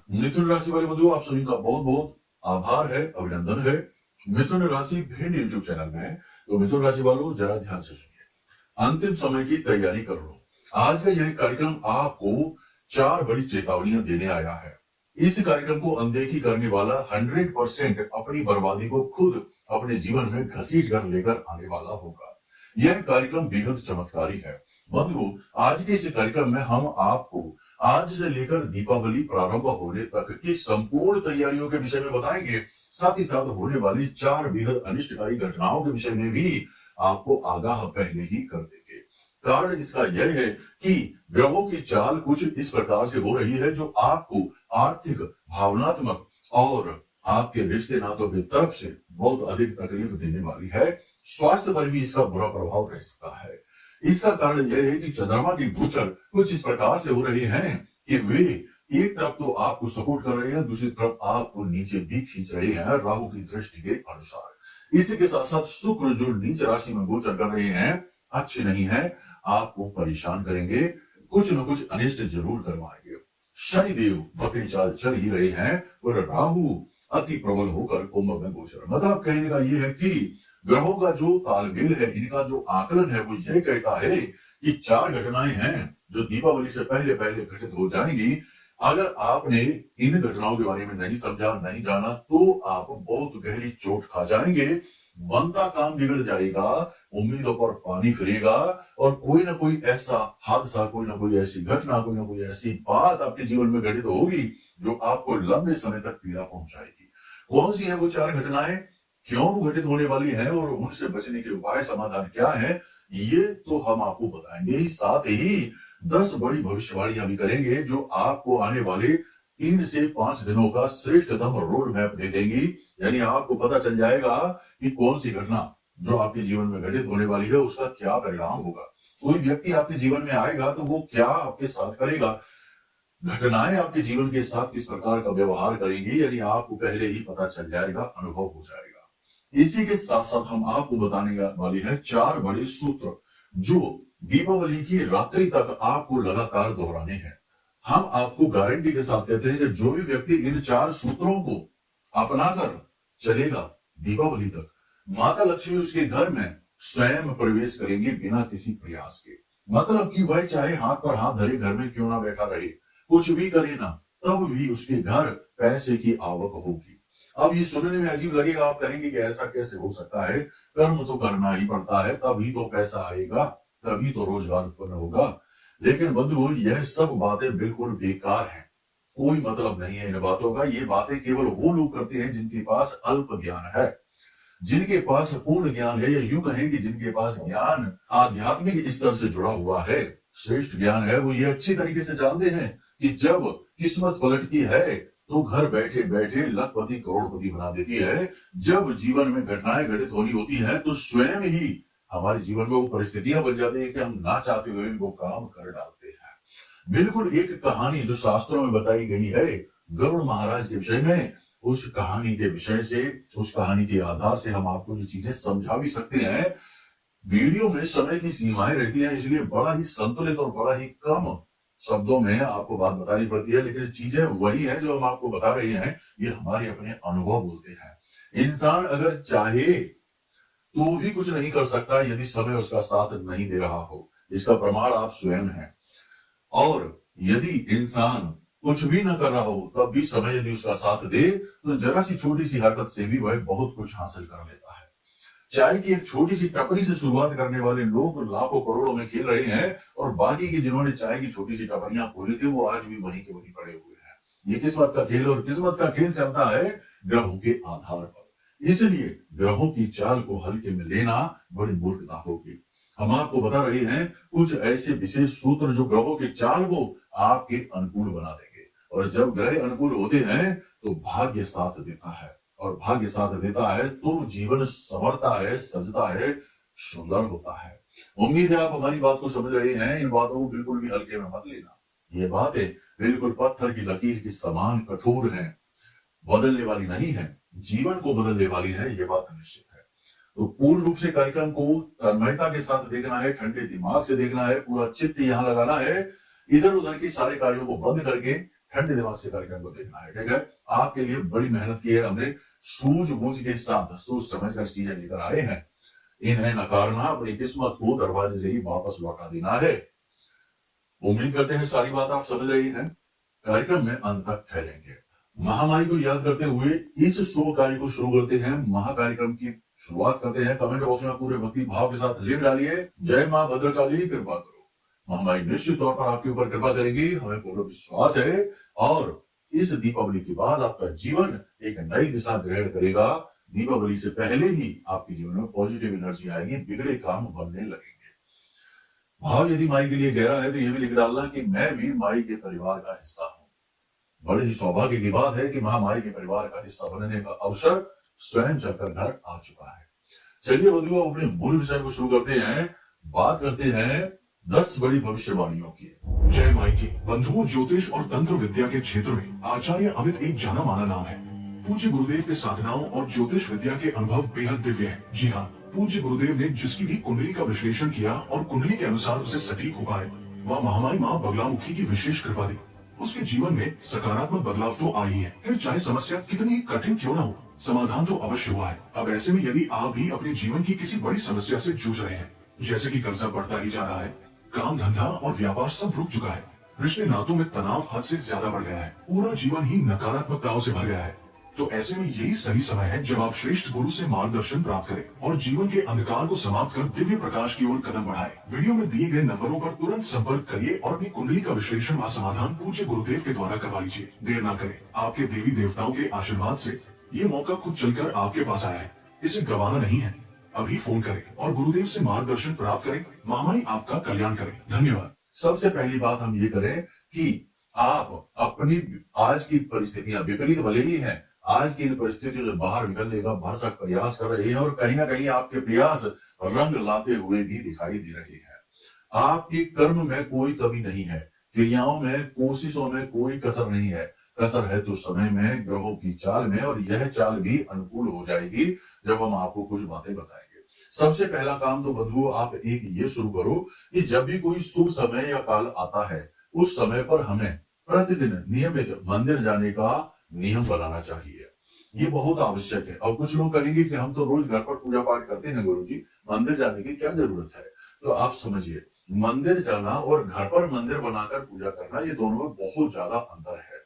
मिथुन राशि वाले बंधुओं, आप सभी का बहुत बहुत आभार है, अभिनंदन है। मिथुन राशि भिन्न यूट्यूब चैनल में है। तो मिथुन राशि वालों, जरा ध्यान से सुनिए, अंतिम समय की तैयारी कर लो। आज का यह कार्यक्रम आपको 4 बड़ी चेतावनियां देने आया है। इस कार्यक्रम को अनदेखी करने वाला 100% अपनी बर्बादी को खुद अपने जीवन में घसीट कर लेकर आने वाला होगा। यह कार्यक्रम बेहद चमत्कारी है। बंधुओं, आज के इस कार्यक्रम में हम आपको आज से लेकर दीपावली प्रारंभ होने तक की संपूर्ण तैयारियों के विषय में बताएंगे। साथ ही साथ होने वाली 4 बेहद अनिष्टकारी घटनाओं के विषय में भी आपको आगाह पहले ही कर देंगे। कारण इसका यह है कि ग्रहों की चाल कुछ इस प्रकार से हो रही है जो आपको आर्थिक, भावनात्मक और आपके रिश्ते नातों की तरफ से बहुत अधिक तकलीफ देने वाली है। स्वास्थ्य पर भी इसका बुरा प्रभाव रह सकता है। इसका कारण यह है कि चंद्रमा की गोचर कुछ इस प्रकार से हो रहे हैं कि वे एक तरफ तो आपको सपोर्ट कर रहे हैं, दूसरी तरफ आपको नीचे भी खींच रहे हैं राहु की दृष्टि के अनुसार। इसी के साथ साथ शुक्र जो नीच राशि में गोचर कर रहे हैं, अच्छे नहीं है, आपको परेशान करेंगे, कुछ न कुछ अनिष्ट जरूर करवाएंगे। शनिदेव बकरी चाल चल ही रहे हैं और राहु अति प्रबल होकर कुंभ में गोचर। मतलब कहने का यह है कि ग्रहों का जो तालमेल है, इनका जो आकलन है, वो यह कहता है कि 4 घटनाएं हैं जो दीपावली से पहले पहले घटित हो जाएंगी। अगर आपने इन घटनाओं के बारे में नहीं समझा, नहीं जाना, तो आप बहुत गहरी चोट खा जाएंगे, बनता काम बिगड़ जाएगा, उम्मीदों पर पानी फिरेगा और कोई ना कोई ऐसा हादसा, कोई ना कोई ऐसी घटना, कोई ना कोई ऐसी बात आपके जीवन में घटित होगी जो आपको लंबे समय तक पीड़ा पहुंचाएगी। कौन सी है वो 4 घटनाएं, क्यों वो घटित होने वाली है और उनसे बचने के उपाय, समाधान क्या है, ये तो हम आपको बताएंगे ही। साथ ही 10 बड़ी भविष्यवाणियां भी करेंगे जो आपको आने वाले 3 से 5 दिनों का श्रेष्ठतम रोड मैप दे देंगी। यानी आपको पता चल जाएगा कि कौन सी घटना जो आपके जीवन में घटित होने वाली है उसका क्या परिणाम होगा। कोई व्यक्ति आपके जीवन में आएगा तो वो क्या आपके साथ करेगा, घटनाएं आपके जीवन के साथ किस प्रकार का व्यवहार करेंगी, यानी आपको पहले ही पता चल जाएगा, अनुभव हो जाएगा। इसी के साथ साथ हम आपको बताने वाले हैं 4 बड़े सूत्र जो दीपावली की रात्रि तक आपको लगातार दोहराने हैं। हम आपको गारंटी के साथ कहते हैं कि जो भी व्यक्ति इन 4 सूत्रों को अपनाकर चलेगा, दीपावली तक माता लक्ष्मी उसके घर में स्वयं प्रवेश करेंगी बिना किसी प्रयास के। मतलब कि वह चाहे हाथ पर हाथ धरे घर में क्यों ना बैठा रहे, कुछ भी करे ना, तब भी उसके घर पैसे की आवक होगी। अब ये सुनने में अजीब लगेगा, आप कहेंगे कि ऐसा कैसे हो सकता है, कर्म तो करना ही पड़ता है, तभी तो पैसा आएगा, तभी तो रोजगार उत्पन्न होगा। लेकिन बंधु, यह सब बातें बिल्कुल बेकार हैं, कोई मतलब नहीं है इन बातों का। ये बातें केवल वो लोग करते हैं जिनके पास अल्प ज्ञान है। जिनके पास पूर्ण ज्ञान है, या यूं कहें कि जिनके पास ज्ञान आध्यात्मिक स्तर से जुड़ा हुआ है, श्रेष्ठ ज्ञान है, वो ये अच्छी तरीके से जानते हैं कि जब किस्मत पलटती है तो घर बैठे बैठे लखपति करोड़पति बना देती है। जब जीवन में घटनाएं घटित होनी होती हैं तो स्वयं ही हमारे जीवन में वो परिस्थितियां बन जाती है कि हम ना चाहते हुए वो काम कर डालते हैं। बिल्कुल एक कहानी जो शास्त्रों में बताई गई है गरुड़ महाराज के विषय में, उस कहानी के विषय से, उस कहानी के आधार से हम आपको ये चीजें समझा भी सकते हैं। वीडियो में समय की सीमाएं रहती हैं, इसलिए बड़ा ही संतुलित और बड़ा ही कम शब्दों में आपको बात बतानी पड़ती है, लेकिन चीजें वही है जो हम आपको बता रहे हैं, ये हमारे अपने अनुभव बोलते हैं। इंसान अगर चाहे तो भी कुछ नहीं कर सकता यदि समय उसका साथ नहीं दे रहा हो। इसका प्रमाण आप स्वयं हैं। और यदि इंसान कुछ भी न कर रहा हो तब भी समय यदि उसका साथ दे तो जरा सी छोटी सी हरकत से भी वह बहुत कुछ हासिल कर लेता है। चाय की एक छोटी सी टपरी से शुरुआत करने वाले लोग लाखों करोड़ों में खेल रहे हैं, और बाकी के जिन्होंने चाय की छोटी सी टपरियां खोली थी वो आज भी वहीं के वहीं पड़े हुए हैं। ये किस्मत का खेल, और किस्मत का खेल चलता है ग्रहों के आधार पर। इसलिए ग्रहों की चाल को हल्के में लेना बड़ी मूर्खता होगी। हम आपको बता रहे हैं कुछ ऐसे विशेष सूत्र जो ग्रहों की चाल को आपके अनुकूल बना देंगे। और जब ग्रह अनुकूल होते हैं तो भाग्य साथ देता है, और भाग्य साथ देता है तो जीवन संवरता है, सजता है, सुंदर होता है। उम्मीद है आप हमारी बात को समझ रहे हैं। इन बातों को बिल्कुल भी हल्के में मत लेना। ये बातें बिल्कुल पत्थर की लकीर के समान कठोर हैं, बदलने वाली नहीं है, जीवन को बदलने वाली है, ये बात निश्चित है। तो पूर्ण रूप से कार्यक्रम को तन्मयता के साथ देखना है, ठंडे दिमाग से देखना है, पूरा चित्त यहाँ लगाना है, इधर उधर के सारे कार्यों को बंद करके ठंडे दिमाग से कार्यक्रम को देखना है, ठीक है। आपके लिए बड़ी मेहनत की है हमने, सूझबूझ के साथ सोच समझ कर चीजें लेकर आए हैं। इन्हें नकारना, अपनी किस्मत को दरवाजे से ही वापस लौटा देना है। उम्मीद करते हैं सारी बात आप समझ रही हैं। कार्यक्रम में अंत तक ठहरेंगे। महामाई को याद करते हुए इस शुभ कार्य को शुरू करते हैं। महाकार्यक्रम की शुरुआत करते हैं। कमेंट बॉक्स में पूरे भक्ति भाव के साथ लिख डालिए, जय मां भद्रकाली कृपा करो। महामाई निश्चित तौर पर आपके ऊपर कृपा करेगी, हमें पूरा विश्वास है। और इस दीपावली के बाद आपका जीवन एक नई दिशा ग्रहण करेगा। दीपावली से पहले ही आपके जीवन में पॉजिटिव एनर्जी आएगी, बिगड़े काम बनने लगेंगे। भाव यदि माई के लिए गहरा है तो यह भी लिख डालना कि मैं भी माई के परिवार का हिस्सा हूं। बड़े ही सौभाग्य की बात है कि महामाई के परिवार का हिस्सा बनने का अवसर स्वयं चलकर घर आ चुका है। चलिए बंधुओं, अपने मूल विषय को शुरू करते हैं। बात करते हैं 10 बड़ी भविष्यवाणियों की। जय माई की। बंधुओं, ज्योतिष और तंत्र विद्या के क्षेत्र में आचार्य अमित एक जाना माना नाम है। पूज्य गुरुदेव के साधनाओं और ज्योतिष विद्या के अनुभव बेहद दिव्य है। जी हाँ, पूज्य गुरुदेव ने जिसकी भी कुंडली का विश्लेषण किया और कुंडली के अनुसार उसे सटीक हो पाए, वह महामाई माँ बगलामुखी की विशेष कृपा दी। उसके जीवन में सकारात्मक बदलाव तो आई है, फिर चाहे समस्या कितनी कठिन क्यों न हो, समाधान तो अवश्य हुआ है। अब ऐसे में यदि आप भी अपने जीवन की किसी बड़ी समस्या से जूझ रहे हैं, जैसे कि कर्जा बढ़ता ही जा रहा है, काम धंधा और व्यापार सब रुक चुका है, रिश्ते नातों में तनाव हद से ज्यादा बढ़ गया है, पूरा जीवन ही नकारात्मकताओं से भर गया है, तो ऐसे में यही सही समय है जब आप श्रेष्ठ गुरु से मार्गदर्शन प्राप्त करें और जीवन के अंधकार को समाप्त कर दिव्य प्रकाश की ओर कदम बढ़ाएं। वीडियो में दिए गए नंबरों पर तुरंत संपर्क करिए और अपनी कुंडली का विश्लेषण व समाधान पूज्य गुरुदेव के द्वारा करवा लीजिए। देर न करें, आपके देवी देवताओं के आशीर्वाद से ये मौका खुद चलकर आपके पास आया है, इसे गंवाना नहीं है। अभी फोन करें और गुरुदेव से मार्गदर्शन प्राप्त करें। महामाई आपका कल्याण करें। धन्यवाद। सबसे पहली बात हम ये करें कि आप अपनी आज की परिस्थितियां विपरीत भले ही हैं, आज की इन परिस्थितियों से बाहर निकलने का भरसक प्रयास कर रहे हैं और कहीं ना कहीं आपके प्रयास रंग लाते हुए भी दिखाई दे रहे हैं। आपके कर्म में कोई कमी नहीं है, क्रियाओं में, कोशिशों में कोई कसर नहीं है। कसर है तो समय में, ग्रहों की चाल में, और यह चाल भी अनुकूल हो जाएगी जब हम आपको कुछ बातें बताएंगे। सबसे पहला काम तो बंधुओं, आप एक ये शुरू करो कि जब भी कोई शुभ समय या काल आता है, उस समय पर हमें प्रतिदिन नियमित मंदिर जाने का नियम बनाना चाहिए। ये बहुत आवश्यक है। और कुछ लोग कहेंगे कि हम तो रोज घर पर पूजा पाठ करते हैं गुरुजी, मंदिर जाने की क्या जरूरत है। तो आप समझिए, मंदिर जाना और घर पर मंदिर बनाकर पूजा करना, ये दोनों में बहुत ज्यादा अंतर है।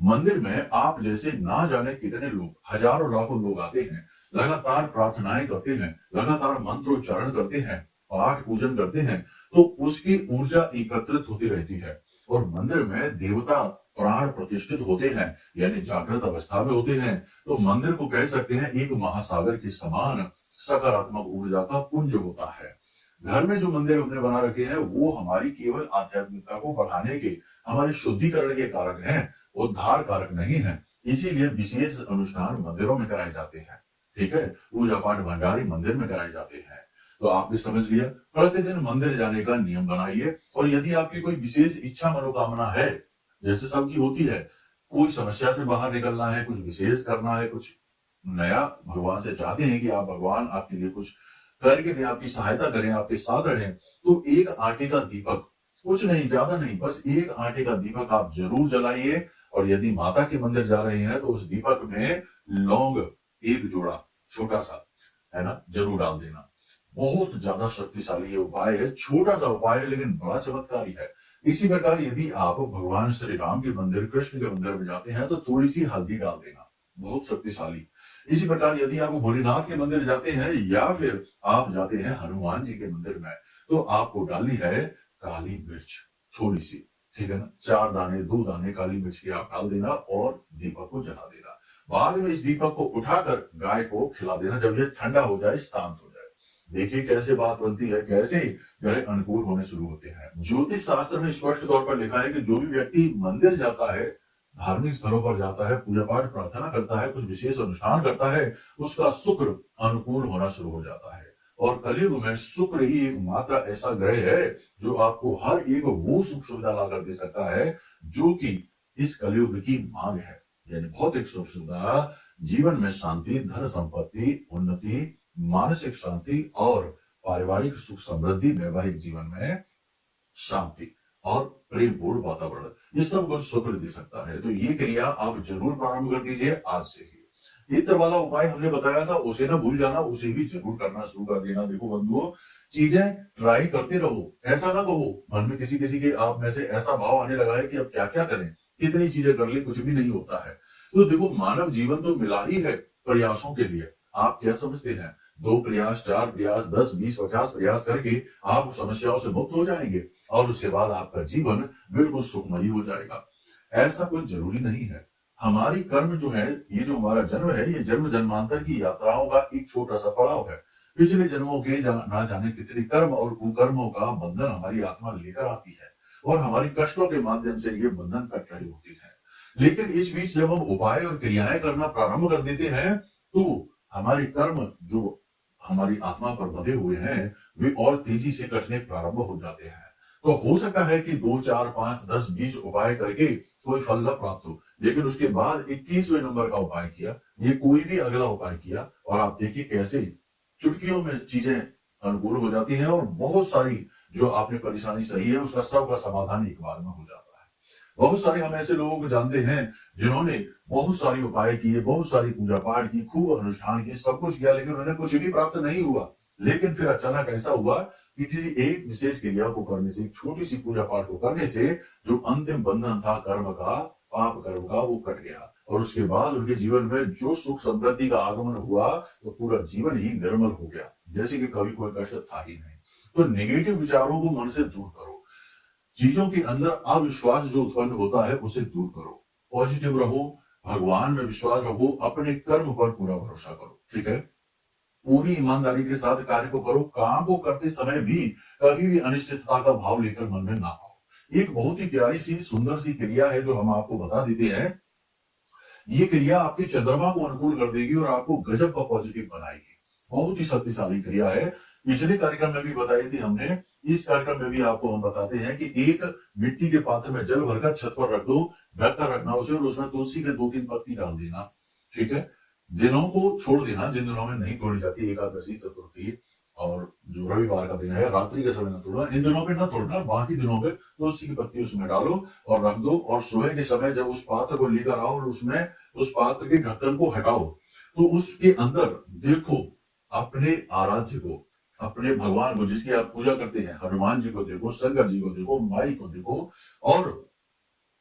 मंदिर में आप जैसे ना जाने कितने लोग, हजारों लाखों लोग आते हैं, लगातार प्रार्थनाएं करते हैं, लगातार मंत्रोच्चारण करते हैं, पाठ पूजन करते हैं, तो उसकी ऊर्जा एकत्रित होती रहती है। और मंदिर में देवता प्राण प्रतिष्ठित होते हैं, यानी जागृत अवस्था में होते हैं। तो मंदिर को कह सकते हैं एक महासागर के समान सकारात्मक ऊर्जा का पुंज होता है। घर में जो मंदिर हमने बना रखे हैं, वो हमारी केवल आध्यात्मिकता को बढ़ाने के, हमारे शुद्धिकरण के कारक हैं, उद्धार कारक नहीं है। इसीलिए विशेष अनुष्ठान मंदिरों में कराए जाते हैं, ठीक है। पूजा पाठ भंडारी मंदिर में कराए जाते हैं। तो आपने समझ लिया, प्रतिदिन मंदिर जाने का नियम बनाइए। और यदि आपकी कोई विशेष इच्छा मनोकामना है, जैसे सबकी होती है, कोई समस्या से बाहर निकलना है, कुछ विशेष करना है, कुछ नया भगवान से चाहते हैं कि आप भगवान आपके लिए कुछ करके दें, आपकी सहायता करें, आपके साथ रहें, तो एक आटे का दीपक, कुछ नहीं, ज्यादा नहीं, बस एक आटे का दीपक आप जरूर जलाइए। और यदि माता के मंदिर जा रहे हैं तो उस दीपक में लौंग एक जोड़ा छोटा सा, है ना, जरूर डाल देना। बहुत ज्यादा शक्तिशाली ये उपाय है, छोटा सा उपाय है लेकिन बड़ा चमत्कारी है। इसी प्रकार यदि आप भगवान श्री राम के मंदिर, कृष्ण के मंदिर में जाते हैं तो थोड़ी सी हल्दी डाल देना, बहुत शक्तिशाली। इसी प्रकार यदि आप भोलेनाथ के मंदिर जाते हैं या फिर आप जाते हैं हनुमान जी के मंदिर में, तो आपको डालनी है काली मिर्च थोड़ी सी, ठीक है ना, 4 दाने 2 दाने काली मिर्च के आप डाल देना और दीपक को जला देना। बाद में इस दीपक को उठाकर गाय को खिला देना जब ये ठंडा हो जाए, शांत हो जाए। देखिए कैसे बात बनती है, कैसे ग्रह अनुकूल होने शुरू होते हैं। ज्योतिष शास्त्र में स्पष्ट तौर पर लिखा है कि जो भी व्यक्ति मंदिर जाता है, धार्मिक स्थलों पर जाता है, पूजा पाठ प्रार्थना करता है, कुछ विशेष अनुष्ठान करता है, उसका शुक्र अनुकूल होना शुरू हो जाता है। और कलयुग में शुक्र ही एकमात्र ऐसा ग्रह है जो आपको हर एक वो सुख सुविधा लाकर दे सकता है जो कि इस कलयुग की मांग है। यानी भौतिक सुख सुविधा, जीवन में शांति, धन संपत्ति, उन्नति, मानसिक शांति और पारिवारिक सुख समृद्धि, वैवाहिक जीवन में शांति। और प्रेमपूर्ण वातावरण, ये सब कुछ शुक्र दे सकता है। तो ये क्रिया आप जरूर प्रारंभ कर दीजिए आज से ही। इत्र वाला उपाय हमने बताया था, उसे ना भूल जाना, उसे भी जरूर करना शुरू कर देना। देखो बंधुओं, चीजें ट्राई करते रहो, ऐसा ना कहो मन में किसी किसी के आप में से ऐसा भाव आने लगा है कि अब क्या क्या करें, कितनी चीजें कर ले, कुछ भी नहीं होता है। तो देखो, मानव जीवन तो मिला ही है प्रयासों के लिए। आप क्या समझते हैं, 2 प्रयास, 4 प्रयास, 10, 20, 50 प्रयास करके आप समस्याओं से मुक्त हो जाएंगे और उसके बाद आपका जीवन बिल्कुल सुखमयी हो जाएगा। ऐसा कुछ जरूरी नहीं है। हमारी कर्म जो है, ये जो हमारा जन्म है, ये जन्म जन्मांतर की यात्राओं का एक छोटा सा पड़ाव है। पिछले जन्मों के ना जाने कितने कर्म और कुकर्मों का बंधन हमारी आत्मा लेकर आती है और हमारी कष्टों के माध्यम से ये बंधन कट रही होती है। लेकिन इस बीच जब हम उपाय और क्रियाएं करना प्रारंभ कर देते हैं, तो हमारे कर्म जो हमारी आत्मा पर बंधे हुए हैं, वे और तेजी से कटने प्रारंभ हो जाते हैं। तो हो सकता है कि 2, 4, 5, 10, 20 उपाय करके कोई फल न प्राप्त हो, लेकिन उसके बाद 21वें नंबर का उपाय किया, ये कोई भी अगला उपाय किया, और आप देखिए कैसे चुटकियों में चीजें अनुकूल हो जाती हैं और बहुत सारी जो आपने परेशानी सही है उसका सबका समाधान एक बार में हो जाता है। बहुत सारे हम ऐसे लोगों को जानते हैं जिन्होंने बहुत सारी उपाय किए, बहुत सारी पूजा पाठ की, खूब अनुष्ठान किए, सब कुछ किया, लेकिन उन्हें कुछ भी प्राप्त नहीं हुआ। लेकिन फिर अचानक ऐसा हुआ कि किसी एक विशेष क्रिया को करने से, एक छोटी सी पूजा पाठ को करने से जो अंतिम बंधन था कर्म का, पाप कर्म का, वो कट गया और उसके बाद उनके जीवन में जो सुख समृद्धि का आगमन हुआ, तो पूरा जीवन ही निर्मल हो गया, जैसे कि कभी कोई कष्ट था ही नहीं। तो नेगेटिव विचारों को मन से दूर करो, चीजों के अंदर अविश्वास जो उत्पन्न होता है उसे दूर करो, पॉजिटिव रहो, भगवान में विश्वास रखो, अपने कर्म पर पूरा भरोसा करो। ठीक है, पूरी ईमानदारी के साथ कार्य को करो। काम को करते समय भी कभी भी अनिश्चितता का भाव लेकर मन में ना आओ। एक बहुत ही प्यारी सी सुंदर सी क्रिया है जो हम आपको बता देते हैं। ये क्रिया आपके चंद्रमा को अनुकूल कर देगी और आपको गजब का पॉजिटिव बनाएगी। बहुत ही शक्तिशाली क्रिया है। पिछले कार्यक्रम में भी बताई थी हमने, इस कार्यक्रम में भी आपको हम बताते हैं कि एक मिट्टी के पात्र में जल भरकर छत पर रख दो, ढककर रखना उसे, और उसमें तुलसी के 2-3 पत्ती डाल देना। ठीक है, दिनों को छोड़ देना जिन दिनों में नहीं तोड़ी जाती, एकादशी, चतुर्थी और जो रविवार का दिन है, रात्रि के समय न तोड़ना, इन दिनों पे ना तोड़ना, बाकी दिनों पे तुलसी की पत्ती उसमें डालो और रख दो। और सुबह के समय जब उस पात्र को लेकर आओ और उसमें उस पात्र के ढक्कन को हटाओ, तो उसके अंदर देखो अपने आराध्य को, अपने भगवान को जिसकी आप पूजा करते हैं, हनुमान जी को देखो, शंकर जी को देखो, माई को देखो, और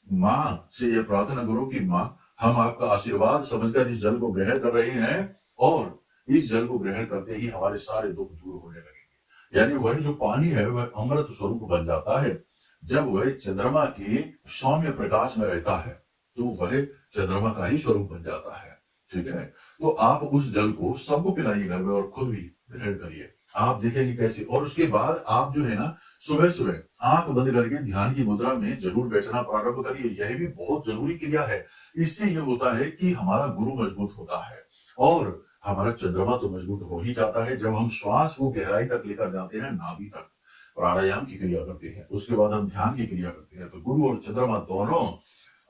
माँ से यह प्रार्थना करो कि माँ, हम आपका आशीर्वाद समझकर इस जल को ग्रहण कर रहे हैं और इस जल को ग्रहण करते ही हमारे सारे दुख दूर होने लगेंगे। यानी वह जो पानी है वह अमृत स्वरूप बन जाता है। जब वह चंद्रमा के सौम्य प्रकाश में रहता है तो वह चंद्रमा का ही स्वरूप बन जाता है। ठीक है, तो आप उस जल को सबको पिलाइए घर में और खुद भी ग्रहण करिए, आप देखेंगे कैसे। और उसके बाद आप जो है ना, सुबह सुबह आंख बंद करके ध्यान की मुद्रा में जरूर बैठना प्रारंभ करिए। यह भी बहुत जरूरी क्रिया है। इससे यह होता है कि हमारा गुरु मजबूत होता है और हमारा चंद्रमा तो मजबूत हो ही जाता है। जब हम श्वास को गहराई तक लेकर जाते हैं, नाभि तक, प्राणायाम की क्रिया करते हैं, उसके बाद हम ध्यान की क्रिया करते हैं, तो गुरु और चंद्रमा दोनों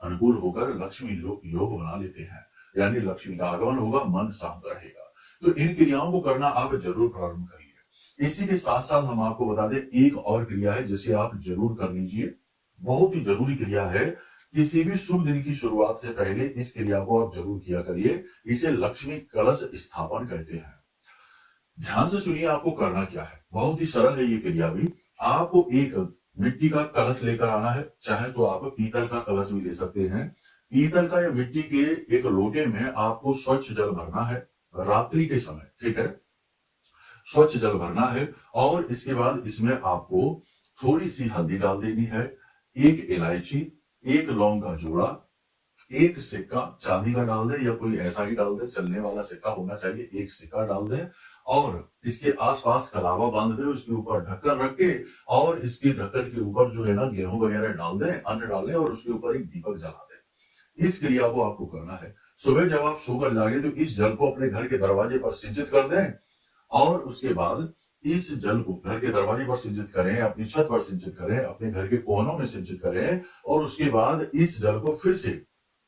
अनुकूल होकर लक्ष्मी योग बना लेते हैं। यानी लक्ष्मी का आगमन होगा, मन शांत रहेगा। तो इन क्रियाओं को करना आप जरूर प्रारंभ करिए। इसी के साथ साथ हम आपको बता दें, एक और क्रिया है जिसे आप जरूर कर लीजिए, बहुत ही जरूरी क्रिया है। किसी भी शुभ दिन की शुरुआत से पहले इस क्रिया को आप जरूर किया करिए। इसे लक्ष्मी कलश स्थापन कहते हैं। ध्यान से सुनिए आपको करना क्या है, बहुत ही सरल है ये क्रिया भी। आपको एक मिट्टी का कलश लेकर आना है, चाहे तो आप पीतल का कलश भी ले सकते हैं। पीतल का या मिट्टी के एक लोटे में आपको स्वच्छ जल भरना है रात्रि के समय। ठीक है, स्वच्छ जल भरना है और इसके बाद इसमें आपको थोड़ी सी हल्दी डाल देनी है, एक इलायची, एक लौंग का जोड़ा, एक सिक्का चांदी का डाल दे या कोई ऐसा ही डाल दे, चलने वाला सिक्का होना चाहिए, एक सिक्का डाल दे और इसके आसपास कलावा बांध दे, उसके ऊपर ढक्कन रख के, और इसके ढक्कन के ऊपर जो है ना गेहूं वगैरह डाल दे, अन्न डाल दे और उसके ऊपर एक दीपक जला दे। इस क्रिया को आपको करना है। सुबह जब आप सोकर जागे तो इस जल को अपने घर के दरवाजे पर सिंचित कर दें और उसके बाद इस जल को घर के दरवाजे पर सिंचित करें, अपनी छत पर सिंचित करें, अपने घर के कोनों में सिंचित करें और उसके बाद इस जल को फिर से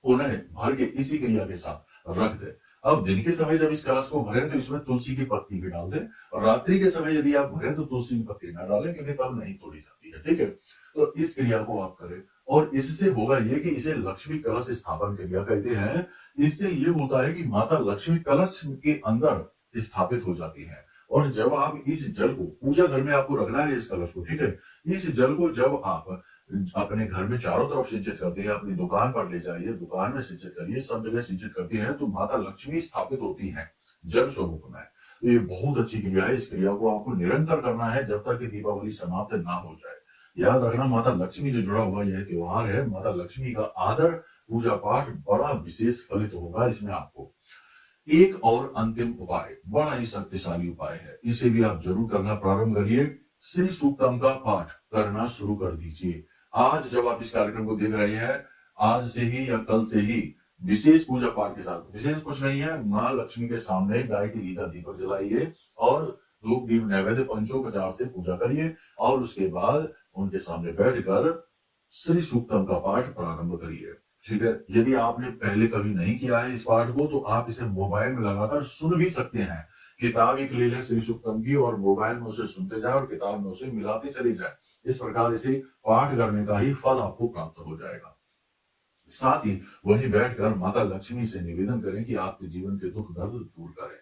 पुनः भर के इसी क्रिया के साथ रख दे। अब दिन के समय जब इस कलश को भरें तो इसमें तुलसी की पत्ती भी डाल दें और रात्रि के समय यदि आप भरें तो तुलसी की पत्ती ना डालें, क्योंकि तब नहीं तोड़ी जाती है। ठीक है, तो इस क्रिया को आप करें और इससे होगा ये कि इसे लक्ष्मी कलश स्थापन क्रिया कहते हैं। इससे ये होता है कि माता लक्ष्मी कलश के अंदर स्थापित हो जाती है और जब आप इस जल को पूजा घर में आपको रखना है, इस कलश को, ठीक है, इस जल को जब आप अपने घर में चारों तरफ सिंचित करते हैं, अपनी दुकान पर ले जाइए, दुकान में सिंचित करिए, सब जगह सिंचित करते हैं, तो माता लक्ष्मी स्थापित होती है जल स्वरूप में। तो ये बहुत अच्छी क्रिया है। इस क्रिया को आपको निरंतर करना है जब तक कि दीपावली समाप्त ना हो जाए। याद रखना, माता लक्ष्मी से जुड़ा हुआ यह त्योहार है। माता लक्ष्मी का आदर, पूजा पाठ बड़ा विशेष फलित होगा इसमें आपको। एक और अंतिम उपाय, बड़ा ही शक्तिशाली उपाय है, इसे भी आप जरूर करना प्रारंभ करिए। श्री सूक्तम का पाठ करना शुरू कर दीजिए। आज जब आप इस कार्यक्रम को देख रहे हैं, आज से ही या कल से ही विशेष पूजा पाठ के साथ, विशेष कुछ नहीं है, माँ लक्ष्मी के सामने गाय के घी का दीपक जलाइए और धूप दीप नैवेद्य पंचोपचार से पूजा करिए और उसके बाद उनके सामने बैठकर श्री सूक्तम का पाठ प्रारंभ करिए। ठीक है, यदि आपने पहले कभी नहीं किया है इस पाठ को, तो आप इसे मोबाइल में लगाकर सुन भी सकते हैं। किताब एक ले लें श्री सूक्तम की और मोबाइल में उसे सुनते जाए और किताब में उसे मिलाते चले जाए। इस प्रकार इसे पाठ करने का ही फल आपको प्राप्त हो जाएगा। साथ ही वहीं बैठकर माता लक्ष्मी से निवेदन करें कि आपके जीवन के दुख दर्द दूर करें।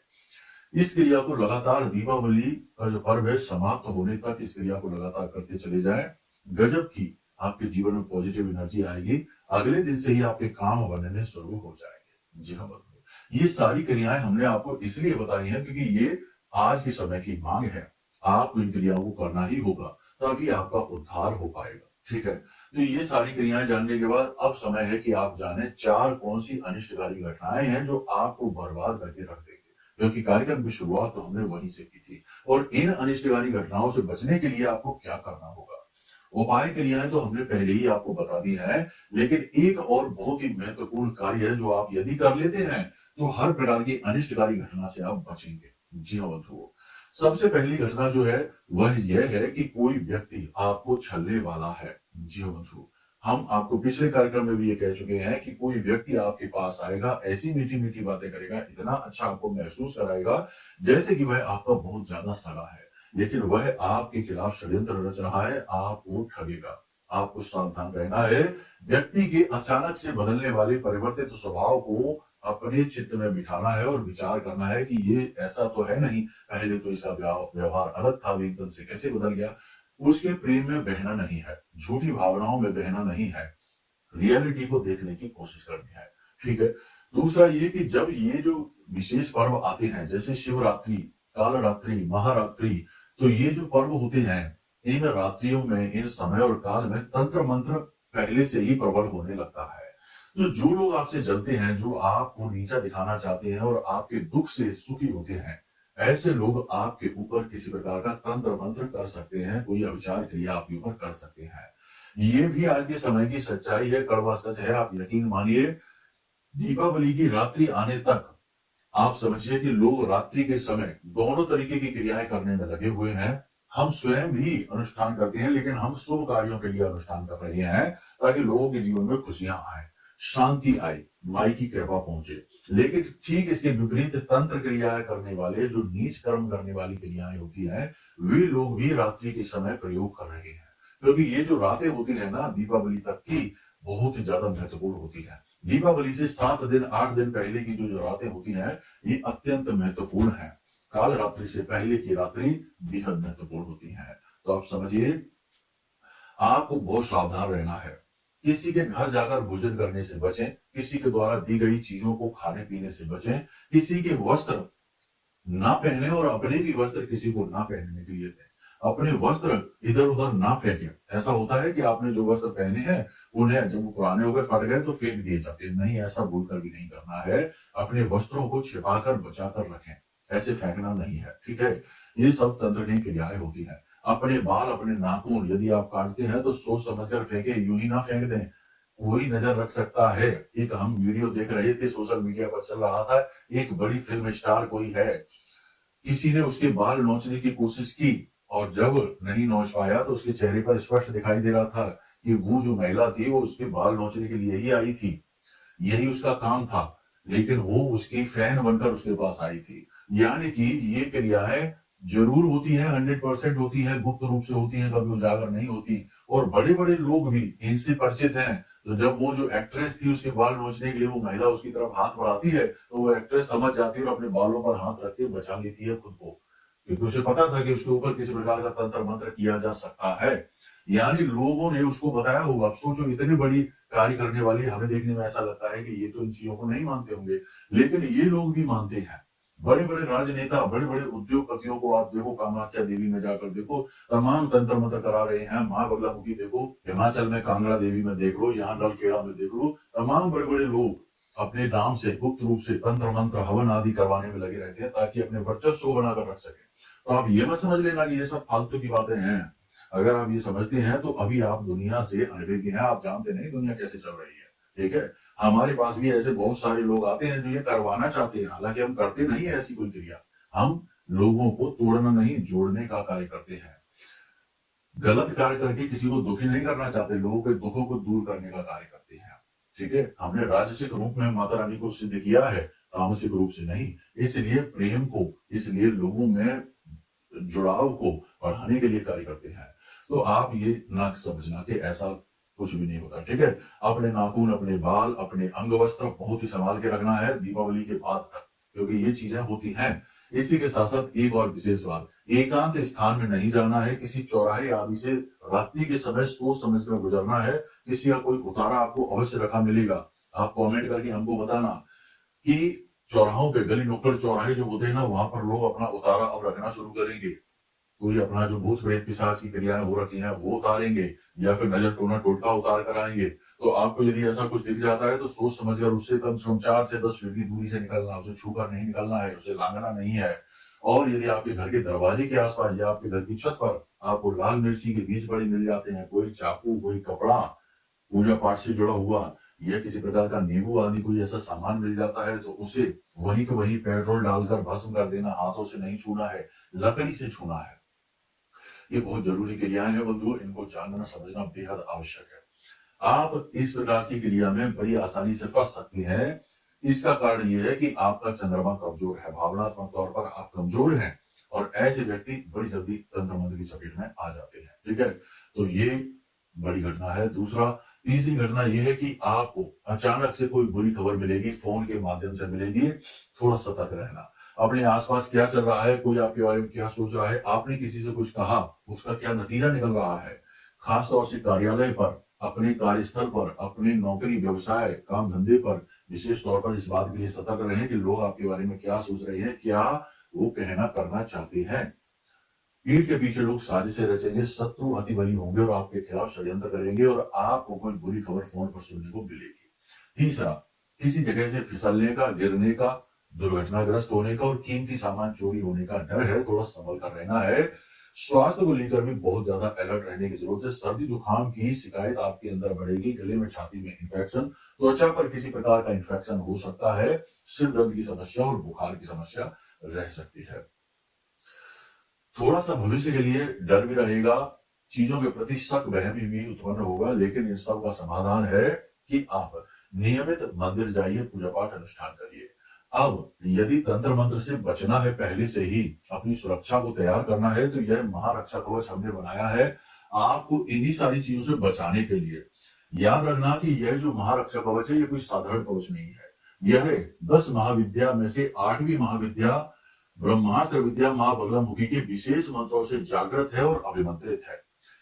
इस क्रिया को लगातार दीपावली का जो पर्व है समाप्त होने तक इस क्रिया को लगातार करते चले जाएं। गजब की आपके जीवन में पॉजिटिव एनर्जी आएगी। अगले दिन से ही आपके काम बनने शुरू हो जाएंगे। जी हाँ बंधु, ये सारी क्रियाएं हमने आपको इसलिए बताई हैं क्योंकि ये आज के समय की मांग है। आपको इन क्रियाओं को करना ही होगा, तभी आपका उद्धार हो पाएगा। ठीक है, तो ये सारी क्रियाएं जानने के बाद अब समय है कि आप जाने 4 कौन सी अनिष्टकारी घटनाएं हैं जो आपको बर्बाद करके रख देंगे, क्योंकि कार्यक्रम की शुरुआत तो हमने वहीं से की थी। और इन अनिष्टकारी घटनाओं से बचने के लिए आपको क्या करना होगा। उपाय क्रियाएं तो हमने पहले ही आपको बता दी है, लेकिन एक और बहुत ही महत्वपूर्ण कार्य है जो आप यदि कर लेते हैं तो हर प्रकार की अनिष्टकारी घटना से आप बचेंगे। जी हाँ बंधुओं, सबसे पहली घटना जो है वह यह है कि कोई व्यक्ति आपको छलने वाला है। जी हाँ बंधु, हम आपको पिछले कार्यक्रम में भी ये कह चुके हैं कि कोई व्यक्ति आपके पास आएगा, ऐसी मीठी मीठी बातें करेगा, इतना अच्छा आपको महसूस कराएगा जैसे कि वह आपका बहुत ज्यादा सगा है, लेकिन वह आपके खिलाफ षड्यंत्र रच रहा है, आपको ठगेगा। आपको सावधान रहना है। व्यक्ति के अचानक से बदलने वाले परिवर्तित स्वभाव को अपने चित्त में बिठाना है और विचार करना है कि ये ऐसा तो है नहीं, पहले तो इसका व्यवहार अलग था, एकदम से कैसे बदल गया। उसके प्रेम में बहना नहीं है, झूठी भावनाओं में बहना नहीं है, रियलिटी को देखने की कोशिश करनी है। ठीक है, दूसरा ये कि जब ये जो विशेष पर्व आते हैं जैसे शिवरात्रि, कालरात्रि, महारात्रि, तो ये जो पर्व होते हैं, इन रात्रियों में, इन समय और काल में तंत्र मंत्र पहले से ही प्रबल होने लगता है। तो जो लोग आपसे जलते हैं, जो आपको नीचा दिखाना चाहते हैं और आपके दुख से सुखी होते हैं, ऐसे लोग आपके ऊपर किसी प्रकार का तंत्र मंत्र कर सकते हैं, कोई अविचार क्रिया आपके ऊपर कर सकते हैं। ये भी आज के समय की सच्चाई है, कड़वा सच है, आप यकीन मानिए। दीपावली की रात्रि आने तक आप समझिए कि लोग रात्रि के समय दोनों तरीके की क्रियाएं करने में लगे हुए हैं। हम स्वयं भी अनुष्ठान करते हैं, लेकिन हम शुभ कार्यों के लिए अनुष्ठान कर रहे हैं ताकि लोगों के जीवन में खुशियां आए, शांति आए, माई की कृपा पहुंचे। लेकिन ठीक इसके विपरीत तंत्र क्रियाएं करने वाले, जो नीच कर्म करने वाली क्रियाएं होती हैं, वे लोग भी रात्रि के समय प्रयोग कर रहे हैं, क्योंकि ये जो रातें होती है ना दीपावली तक की, बहुत ही ज्यादा महत्वपूर्ण होती है। दीपावली से 7 दिन 8 दिन पहले की जो रातें होती हैं, ये अत्यंत महत्वपूर्ण है। काल रात्रि से पहले की रात्रि बेहद महत्वपूर्ण होती है। तो आप समझिए, आपको बहुत सावधान रहना है। किसी के घर जाकर भोजन करने से बचें, किसी के द्वारा दी गई चीजों को खाने पीने से बचें, किसी के वस्त्र ना पहने और अपने भी वस्त्र किसी को ना पहनने के लिए दें। अपने वस्त्र इधर उधर ना फेंकें। ऐसा होता है कि आपने जो वस्त्र पहने हैं उन्हें जब वो पुराने हो गए, फट गए, तो फेंक दिए जाते हैं। नहीं, ऐसा भूलकर भी नहीं करना है। अपने वस्त्रों को छिपाकर बचाकर रखें, ऐसे फेंकना नहीं है। ठीक है, ये सब तंत्र की क्रियाएं होती है। अपने बाल, अपने नाखून यदि आप काटते हैं तो सोच समझकर फेंके, यूं ही ना फेंक दें। कोई नजर रख सकता है। एक हम वीडियो देख रहे थे, सोशल मीडिया पर चल रहा था, एक बड़ी फिल्म स्टार कोई है, किसी ने उसके बाल नोचने की कोशिश की और जब नहीं नोच पाया तो उसके चेहरे पर स्पष्ट दिखाई दे रहा था कि वो जो महिला थी वो उसके बाल नोचने के लिए ही आई थी, यही उसका काम था, लेकिन वो उसकी फैन बनकर उसके पास आई थी। यानी कि ये क्रियाएं जरूर होती है, 100% होती है, गुप्त रूप से होती है, कभी उजागर नहीं होती। और बड़े बड़े लोग भी इनसे परिचित हैं। तो जब वो जो एक्ट्रेस थी उसके बाल नोचने के लिए वो महिला उसकी तरफ हाथ बढ़ाती है तो वो एक्ट्रेस समझ जाती है और अपने बालों पर हाथ रख के बचा लेती है खुद को, क्योंकि उसे पता था कि उसके ऊपर किसी प्रकार का तंत्र मंत्र किया जा सकता है। यानी लोगों ने उसको बताया होगा। अब सोचो इतनी बड़ी कार्य करने वाली, हमें देखने में ऐसा लगता है कि ये तो इन चीजों को नहीं मानते होंगे, लेकिन ये लोग भी मानते हैं। बड़े बड़े राजनेता, बड़े बड़े उद्योगपतियों को आप देखो, कामाख्या देवी में जाकर देखो, तमाम तंत्र मंत्र करा रहे हैं। माँ बगलामुखी देखो, हिमाचल में कांगड़ा देवी में देख लो, यहाँ नलखेड़ा में देख लो, तमाम बड़े बड़े लोग अपने नाम से गुप्त रूप से तंत्र मंत्र हवन आदि करवाने में लगे रहते हैं ताकि अपने वर्चस्व को बनाकर रख सके। तो आप ये मत समझ लेना कि ये सब फालतू की बातें हैं। अगर आप ये समझते हैं तो अभी आप दुनिया से अनभिज्ञ हैं, आप जानते नहीं दुनिया कैसे चल रही है। ठीक है, हमारे पास भी ऐसे बहुत सारे लोग आते हैं जो ये करवाना चाहते हैं, हालांकि हम करते नहीं है ऐसी कोई क्रिया। हम लोगों को तोड़ना नहीं, जोड़ने का कार्य करते हैं। गलत कार्य करके किसी को दुखी नहीं करना चाहते, लोगों के दुखों को दूर करने का कार्य करते हैं। ठीक है, हमने राजसिक रूप में माता रानी को सिद्ध किया है, तामसिक रूप से नहीं। इसलिए प्रेम को, इसलिए लोगों में जुड़ाव को बढ़ाने के लिए कार्य करते हैं। तो आप ये ना समझना कि ऐसा कुछ भी नहीं होता। ठीक है, अपने नाखून, अपने बाल, अपने अंग वस्त्र बहुत ही संभाल के रखना है दीपावली के बाद तक, क्योंकि ये चीजें होती हैं। इसी के साथ साथ एक और विशेष बात, एकांत स्थान में नहीं जाना है, किसी चौराहे आदि से रात्रि के समय सोच समझ कर गुजरना है। किसी का कोई उतारा आपको अवश्य रखा मिलेगा। आप कमेंट करके हमको बताना कि चौराहों पे, गली नुक्कड़ चौराहे जो होते हैं ना, वहां पर लोग अपना उतारा अब रखना शुरू करेंगे। कोई अपना जो भूत प्रेत पिशाच की क्रियाएं हो रखी हैं वो उतारेंगे, या फिर नजर टोना टोटका उतार कर आएंगे। तो आपको यदि ऐसा कुछ दिख जाता है तो सोच समझकर उससे कम से कम 4 से 10 फीट की दूरी से निकलना, उसे छूकर नहीं निकलना है, उसे लांघना नहीं है। और यदि आपके घर के दरवाजे के आसपास या आपके घर की छत पर आपको लाल मिर्ची के बीज बड़े मिल जाते हैं, कोई चाकू, कोई कपड़ा पूजा पाठ से जुड़ा हुआ, या किसी प्रकार का नींबू आदि कोई ऐसा सामान मिल जाता है, तो उसे वहीं के वहीं पेट्रोल डालकर भस्म कर देना। हाथों से नहीं छूना है, लकड़ी से छूना है। ये बहुत जरूरी क्रियाएं हैं बंधुओं, इनको जानना समझना बेहद आवश्यक है। आप इस प्रकार की क्रिया में बड़ी आसानी से फंस सकते हैं। इसका कारण यह है कि आपका चंद्रमा कमजोर है, भावनात्मक तौर पर आप कमजोर हैं, और ऐसे व्यक्ति बड़ी जल्दी तंत्र मंत्र की चपेट में आ जाते हैं। ठीक है, तो ये बड़ी घटना है। दूसरा, तीसरी घटना यह है कि आपको अचानक से कोई बुरी खबर मिलेगी, फोन के माध्यम से मिलेगी। थोड़ा सतर्क रहना। अपने आसपास क्या चल रहा है, कोई आपके बारे में क्या सोच रहा है, आपने किसी से कुछ कहा, उसका क्या नतीजा निकल रहा है। खासतौर से कार्यालय पर, अपने कार्यस्थल पर, अपने नौकरी व्यवसाय काम धंधे पर विशेष तौर पर इस बात के लिए सतर्क रहें कि लोग आपके बारे में क्या सोच रहे हैं, क्या वो कहना करना चाहते हैं। पीठ के पीछे लोग साजिशें रचेंगे, शत्रु अति बली होंगे और आपके खिलाफ षड्यंत्र करेंगे, और आपको कोई बुरी खबर फोन पर सुनने को मिलेगी। तीसरा, किसी जगह से फिसलने का, गिरने का, दुर्घटनाग्रस्त होने का और कीमती सामान चोरी होने का डर है। थोड़ा संभल कर रहना है। स्वास्थ्य को लेकर भी बहुत ज्यादा अलर्ट रहने की जरूरत है। सर्दी जुकाम की शिकायत आपके अंदर बढ़ेगी, गले में, छाती में इन्फेक्शन, त्वचा पर किसी प्रकार का इन्फेक्शन हो सकता है, सिर दर्द की समस्या और बुखार की समस्या रह सकती है। थोड़ा सा भविष्य के लिए डर भी रहेगा, चीजों के प्रति शक वहम भी उत्पन्न होगा, लेकिन इन सब का समाधान है कि आप नियमित मंदिर जाइए, पूजा पाठ अनुष्ठान करिए। अब यदि तंत्र मंत्र से बचना है, पहले से ही अपनी सुरक्षा को तैयार करना है, तो यह महारक्षा कवच हमने बनाया है आपको इन्हीं सारी चीजों से बचाने के लिए। याद रखना कि यह जो महारक्षा कवच है, यह कोई साधारण कवच नहीं है। यह 10 महाविद्या में से 8वीं महाविद्या ब्रह्मास्त्र विद्या मां बगलामुखी के विशेष मंत्रों से जागृत है और अभिमंत्रित है।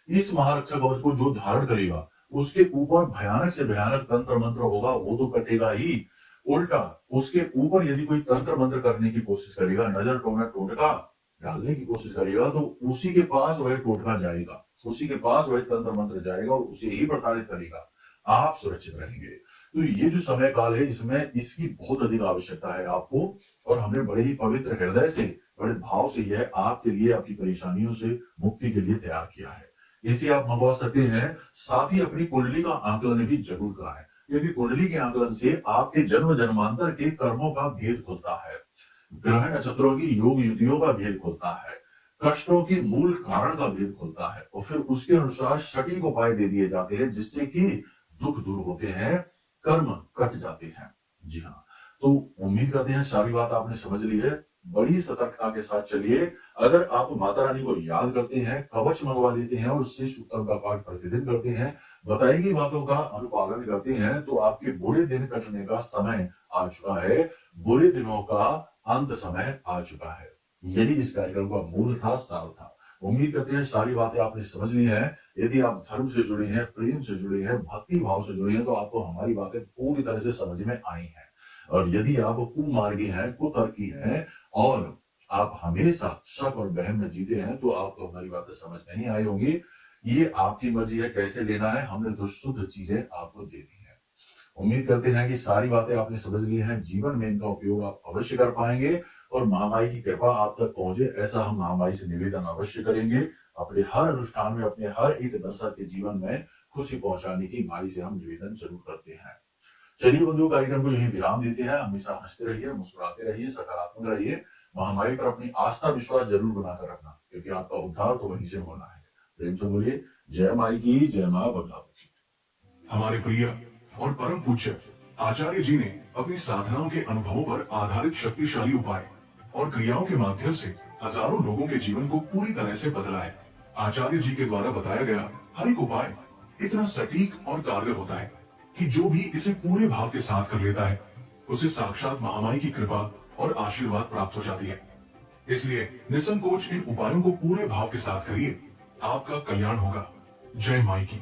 इस महारक्षा कवच को जो धारण करेगा, उसके ऊपर भयानक से भयानक तंत्र मंत्र होगा, वो तो कटेगा ही, उल्टा उसके ऊपर यदि कोई तंत्र मंत्र करने की कोशिश करेगा, नजर टोना टोटका डालने की कोशिश करेगा, तो उसी के पास वह टोटका जाएगा, उसी के पास वह तंत्र मंत्र जाएगा और उसे ही प्रताड़ित करेगा। आप सुरक्षित रहेंगे। तो ये जो समय काल है, इसमें इसकी बहुत अधिक आवश्यकता है आपको, और हमने बड़े ही पवित्र हृदय से, बड़े भाव से यह आपके लिए, आपकी परेशानियों से मुक्ति के लिए तैयार किया है। इसे आप मंगवा सकते हैं। साथ ही अपनी कुंडली का आकलन भी जरूर कराएं, क्योंकि कुंडली के आकलन से आपके जन्म जन्मांतर के कर्मों का भेद खुलता है, ग्रह नक्षत्रों की योग युतियों का भेद खुलता है, कष्टों की मूल कारण का भेद खुलता है, और फिर उसके अनुसार सटीक उपाय दे दिए जाते हैं, जिससे कि दुख दूर होते हैं, कर्म कट जाते हैं। जी हाँ, तो उम्मीद करते हैं सारी बात आपने समझ ली है। बड़ी सतर्कता के साथ चलिए। अगर आप माता रानी को याद करते हैं, कवच मंगवा लेते हैं और उससे सूक्तम का पाठ प्रतिदिन करते हैं, बताई गई बातों का अनुपालन करते हैं, तो आपके बुरे दिन कटने का समय आ चुका है। बुरे दिनों का अंत समय आ चुका है। यही इस कार्यक्रम का मूल था, सार था। उम्मीद करते हैं सारी बातें आपने समझ ली हैं। यदि आप धर्म से जुड़े हैं, प्रेम से जुड़े हैं, भक्ति भाव से जुड़े हैं, तो आपको हमारी बातें पूरी तरह से समझ में आई हैं। और यदि आप कुमार्गी हैं, कुतर्की हैं और आप हमेशा शक और वहम में जीते हैं, तो आपको हमारी बातें समझ नहीं आई होंगी। ये आपकी मर्जी है कैसे लेना है, हमने तो शुद्ध चीजें आपको दे दी है। उम्मीद करते हैं कि सारी बातें आपने समझ ली हैं, जीवन में इनका उपयोग आप अवश्य कर पाएंगे और महामाई की कृपा आप तक पहुंचे, ऐसा हम महामाई से निवेदन अवश्य करेंगे। अपने हर अनुष्ठान में, अपने हर एक दर्शक के जीवन में खुशी पहुंचाने की माई से हम निवेदन जरूर करते हैं। चलिए बंधुओं, कार्यक्रम को यही विराम देते हैं। हमेशा हंसते रहिए, मुस्कुराते रहिए, सकारात्मक रहिए। महामाई पर अपनी आस्था विश्वास जरूर बनाकर रखना, क्योंकि आपका उद्धार तो वहीं से होना है। प्रेम से बोलिए जय माई की, जय मां बगलामुखी। हमारे प्रिय और परम पूज्य आचार्य जी ने अपनी साधनाओं के अनुभवों पर आधारित शक्तिशाली उपाय और क्रियाओं के माध्यम से हजारों लोगों के जीवन को पूरी तरह से बदला है। आचार्य जी के द्वारा बताया गया हर एक उपाय इतना सटीक और कारगर होता है कि जो भी इसे पूरे भाव के साथ कर लेता है, उसे साक्षात महामाई की कृपा और आशीर्वाद प्राप्त हो जाती है। इसलिए निसंकोच इन उपायों को पूरे भाव के साथ करिए, आपका कल्याण होगा। जय माई की।